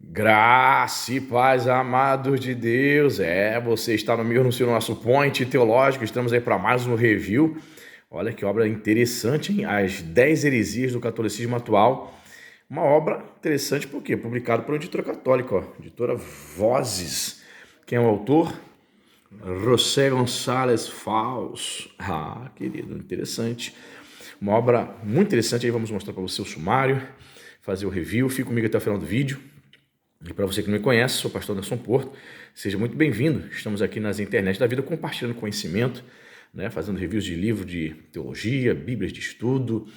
Graça e paz, amados de Deus. Você está no meio no seu nosso Point Teológico. Estamos aí para mais um review. Olha que obra interessante, hein? As 10 heresias do catolicismo atual. Uma obra interessante porque publicado por uma editora católica, editora Vozes. Quem é o autor? José Gonçalves Faus. Querido, interessante. Uma obra muito interessante. Aí vamos mostrar para você o sumário, fazer o review. Fica comigo até o final do vídeo. E para você que não me conhece, sou o pastor Anderson Porto, seja muito bem-vindo. Estamos aqui nas internet da vida compartilhando conhecimento, né, fazendo reviews de livros de teologia, bíblias de estudo,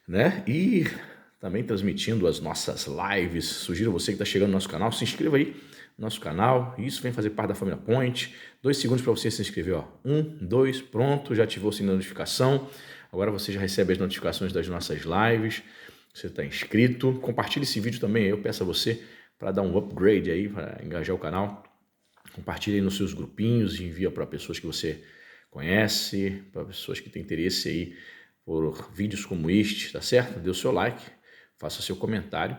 né, e também transmitindo as nossas lives. Sugiro você que está chegando no nosso canal, se inscreva aí no nosso canal. Isso vem fazer parte da família Point. 2 segundos para você se inscrever, ó. 1, 2, pronto, já ativou o sininho da notificação. Agora você já recebe as notificações das nossas lives. Você está inscrito. Compartilhe esse vídeo também, eu peço a você para dar um upgrade aí, para engajar o canal. Compartilhe aí nos seus grupinhos, envia para pessoas que você conhece, para pessoas que têm interesse aí por vídeos como este, tá certo? Dê o seu like, faça seu comentário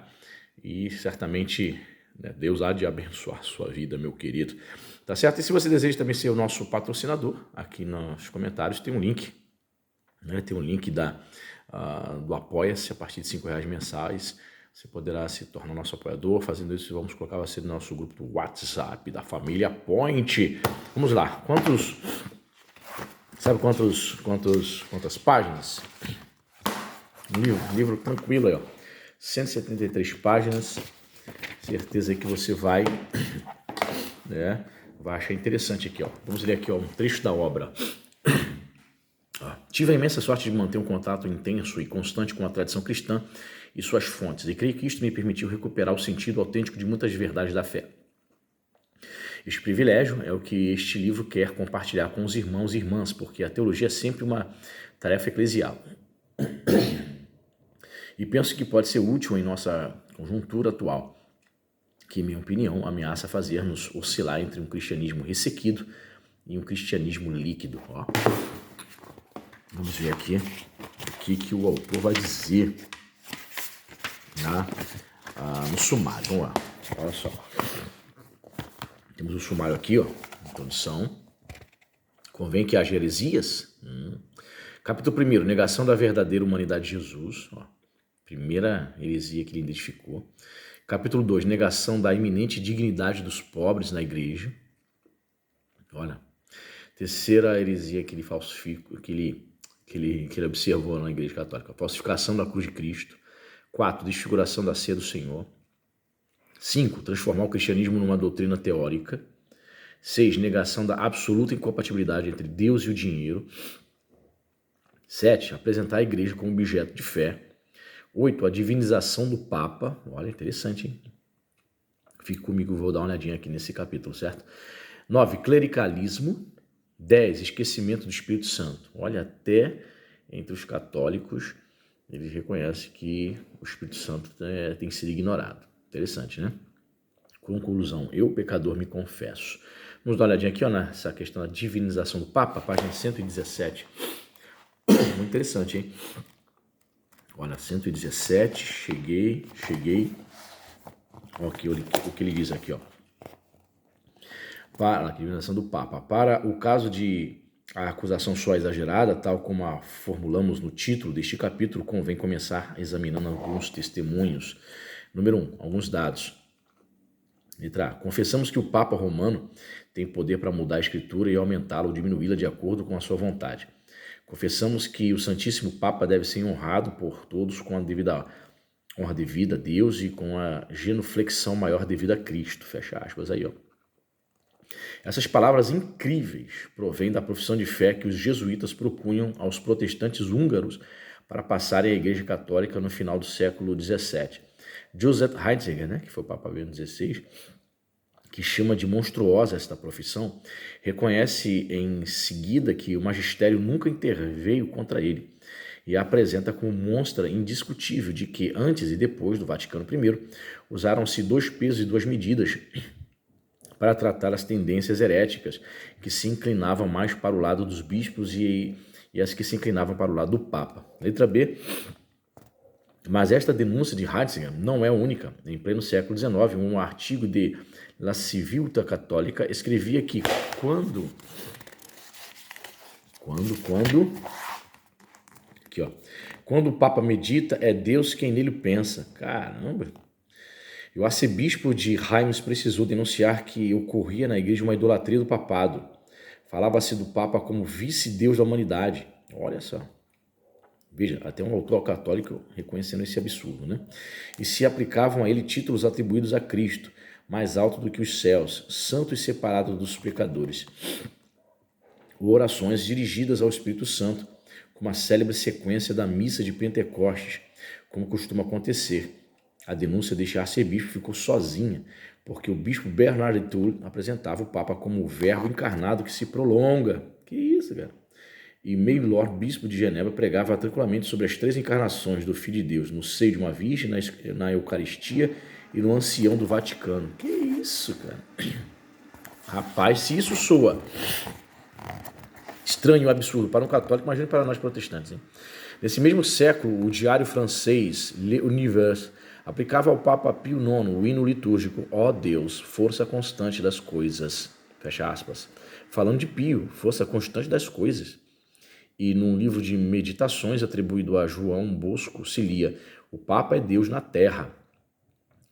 e certamente, né, Deus há de abençoar a sua vida, meu querido. Tá certo? E se você deseja também ser o nosso patrocinador, aqui nos comentários tem um link, né? Tem um link do Apoia-se a partir de R$5 mensais. Você poderá se tornar nosso apoiador. Fazendo isso, vamos colocar você no nosso grupo do WhatsApp da família Point. Vamos lá. Sabe quantas páginas? Um livro tranquilo aí, ó. 173 páginas. Certeza que você vai achar interessante aqui, ó. Vamos ler aqui, ó, um trecho da obra. Tive a imensa sorte de manter um contato intenso e constante com a tradição cristã e suas fontes, e creio que isto me permitiu recuperar o sentido autêntico de muitas verdades da fé. Este privilégio é o que este livro quer compartilhar com os irmãos e irmãs, porque a teologia é sempre uma tarefa eclesial. E penso que pode ser útil em nossa conjuntura atual, que, em minha opinião, ameaça fazer-nos oscilar entre um cristianismo ressequido e um cristianismo líquido. Ó. Vamos ver aqui o que o autor vai dizer no sumário. Vamos lá, olha só. Temos o sumário aqui, ó, introdução. Convém que haja heresias. Capítulo 1, negação da verdadeira humanidade de Jesus. Ó, primeira heresia que ele identificou. Capítulo 2, negação da iminente dignidade dos pobres na igreja. Olha, terceira heresia que ele falsifica, que ele observou na igreja católica. Falsificação da cruz de Cristo. 4, desfiguração da ceia do Senhor. 5, transformar o cristianismo numa doutrina teórica. 6, negação da absoluta incompatibilidade entre Deus e o dinheiro. 7, apresentar a igreja como objeto de fé. 8, a divinização do Papa. Olha, interessante, hein? Fique comigo, vou dar uma olhadinha aqui nesse capítulo, certo? 9, clericalismo. 10, esquecimento do Espírito Santo. Olha, até entre os católicos, eles reconhecem que o Espírito Santo tem sido ignorado. Interessante, né? Conclusão, eu, pecador, me confesso. Vamos dar uma olhadinha aqui, ó, nessa questão da divinização do Papa, página 117. Muito interessante, hein? Olha, 117, cheguei. Olha aqui, o que ele diz aqui, ó. Para a divinização do Papa. Para o caso de a acusação só exagerada, tal como a formulamos no título deste capítulo, convém começar examinando alguns testemunhos. Número 1, alguns dados. Letra A. Confessamos que o Papa Romano tem poder para mudar a Escritura e aumentá-la ou diminuí-la de acordo com a sua vontade. Confessamos que o Santíssimo Papa deve ser honrado por todos com a devida honra devida a Deus e com a genuflexão maior devida a Cristo. Fecha aspas aí, ó. Essas palavras incríveis provêm da profissão de fé que os jesuítas propunham aos protestantes húngaros para passarem à Igreja Católica no final do século XVII. Joseph Ratzinger, né, que foi o Papa Bento XVI, que chama de monstruosa esta profissão, reconhece em seguida que o magistério nunca interveio contra ele e a apresenta como mostra indiscutível de que antes e depois do Vaticano I usaram-se 2 pesos e 2 medidas para tratar as tendências heréticas que se inclinavam mais para o lado dos bispos e as que se inclinavam para o lado do Papa. Letra B. Mas esta denúncia de Ratzinger não é única. Em pleno século XIX, um artigo de La Civiltà Católica escrevia que quando aqui, ó, quando o Papa medita, é Deus quem nele pensa. Caramba! E o arcebispo de Reims precisou denunciar que ocorria na igreja uma idolatria do papado. Falava-se do Papa como vice-deus da humanidade. Olha só. Veja, até um autor católico reconhecendo esse absurdo, né? E se aplicavam a ele títulos atribuídos a Cristo, mais alto do que os céus, santo e separado dos pecadores. Ou orações dirigidas ao Espírito Santo, como a célebre sequência da missa de Pentecostes, como costuma acontecer. A denúncia deste arcebispo ficou sozinha, porque o bispo Bernard de Tours apresentava o Papa como o verbo encarnado que se prolonga. Que isso, cara? E Maylor, bispo de Genebra, pregava tranquilamente sobre as 3 encarnações do Filho de Deus, no seio de uma virgem, na Eucaristia e no ancião do Vaticano. Que isso, cara? Rapaz, se isso soa estranho, absurdo para um católico, imagine para nós protestantes, hein? Nesse mesmo século, o diário francês Le Univers aplicava ao Papa Pio IX o hino litúrgico Ó Deus, força constante das coisas, fecha aspas, falando de Pio, força constante das coisas. E num livro de meditações atribuído a João Bosco se lia: o Papa é Deus na terra.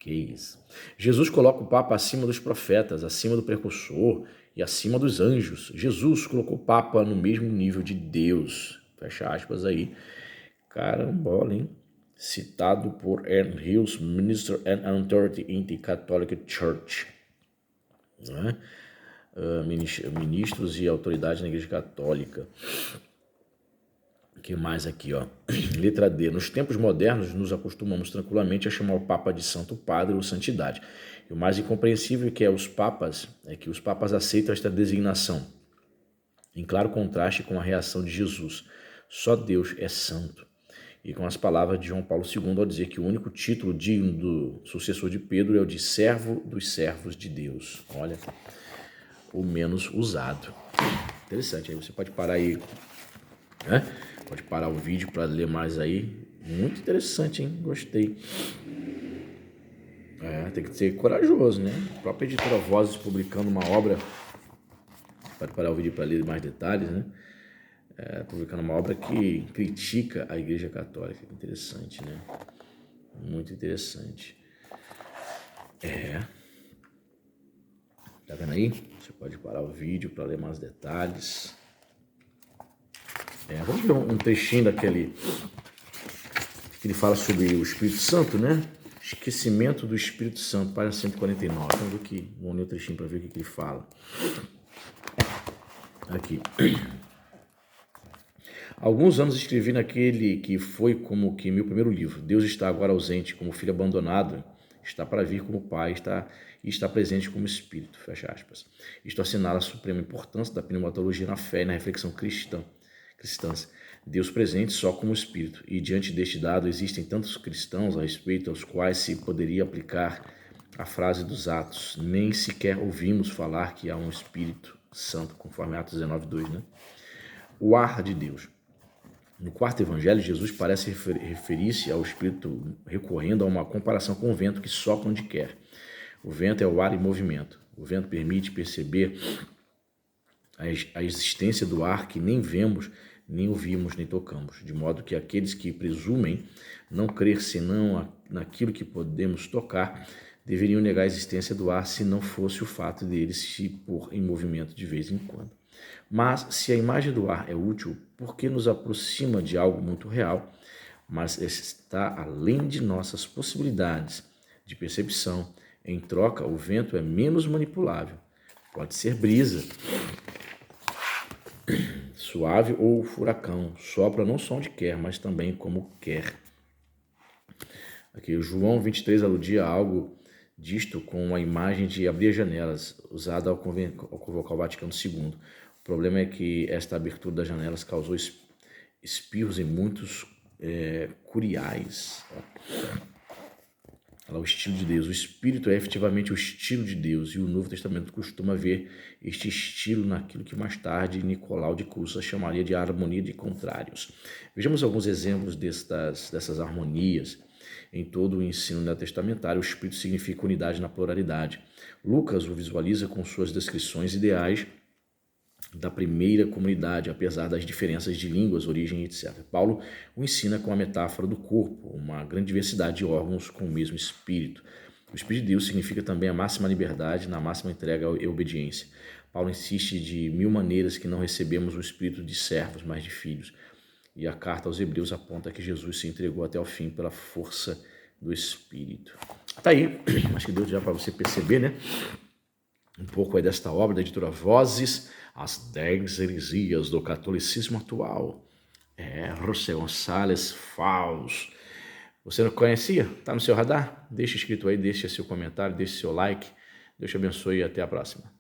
Que isso? Jesus coloca o Papa acima dos profetas, acima do precursor e acima dos anjos. Jesus colocou o Papa no mesmo nível de Deus. Fecha aspas aí. Carambola, hein? Citado por Anne Hills, Minister and Authority in the Catholic Church. Né? Ministros e autoridades na Igreja Católica. O que mais aqui, ó? Letra D. Nos tempos modernos, nos acostumamos tranquilamente a chamar o Papa de Santo Padre ou Santidade. E o mais incompreensível é que os papas aceitam esta designação, em claro contraste com a reação de Jesus. Só Deus é santo. E com as palavras de João Paulo II ao dizer que o único título digno do sucessor de Pedro é o de servo dos servos de Deus. Olha, o menos usado. Interessante, aí você pode parar aí, né? Pode parar o vídeo para ler mais aí. Muito interessante, hein? Gostei. Tem que ser corajoso, né? A própria editora Vozes publicando uma obra. Pode parar o vídeo para ler mais detalhes, né? Publicando uma obra que critica a Igreja Católica. Interessante, né? Muito interessante. Tá vendo aí? Você pode parar o vídeo para ler mais detalhes. Vamos ver um trechinho daquele que ele fala sobre o Espírito Santo, né? Esquecimento do Espírito Santo, página 149. Vamos ler o trechinho para ver o que ele fala. Aqui. Alguns anos escrevi naquele que foi como que meu primeiro livro. Deus está agora ausente como filho abandonado, está para vir como pai, está presente como espírito, fecha aspas. Isto assinala a suprema importância da pneumatologia na fé e na reflexão cristãs. Deus presente só como espírito. E diante deste dado existem tantos cristãos a respeito aos quais se poderia aplicar a frase dos Atos. Nem sequer ouvimos falar que há um Espírito Santo, conforme Atos 19:2, né? O ar de Deus. No quarto evangelho, Jesus parece referir-se ao Espírito recorrendo a uma comparação com o vento que sopra onde quer. O vento é o ar em movimento. O vento permite perceber a existência do ar que nem vemos, nem ouvimos, nem tocamos, de modo que aqueles que presumem não crer senão naquilo que podemos tocar, deveriam negar a existência do ar se não fosse o fato dele se pôr em movimento de vez em quando. Mas se a imagem do ar é útil, porque nos aproxima de algo muito real, mas está além de nossas possibilidades de percepção, em troca, o vento é menos manipulável. Pode ser brisa, suave ou furacão, sopra não só onde quer, mas também como quer. Aqui, o João 23 aludia a algo disto com a imagem de abrir as janelas, usada ao convocar o Vaticano II. O problema é que esta abertura das janelas causou espirros em muitos curiais. Olha lá, o estilo de Deus. O Espírito é efetivamente o estilo de Deus, e o Novo Testamento costuma ver este estilo naquilo que mais tarde Nicolau de Cusa chamaria de harmonia de contrários. Vejamos alguns exemplos dessas harmonias Em todo o ensino neotestamentário, o Espírito significa unidade na pluralidade. Lucas o visualiza com suas descrições ideais da primeira comunidade, apesar das diferenças de línguas, origem, etc. Paulo o ensina com a metáfora do corpo, uma grande diversidade de órgãos com o mesmo Espírito. O Espírito de Deus significa também a máxima liberdade, na máxima entrega e obediência. Paulo insiste de mil maneiras que não recebemos o espírito de servos, mas de filhos. E a carta aos Hebreus aponta que Jesus se entregou até o fim pela força do Espírito. Tá aí, acho que deu já para você perceber, né? Um pouco aí desta obra da editora Vozes, As 10 Heresias do Catolicismo Atual. José Gonçalves Faus. Você não conhecia? Está no seu radar? Deixa escrito aí, deixa seu comentário, deixa seu like. Deus te abençoe e até a próxima.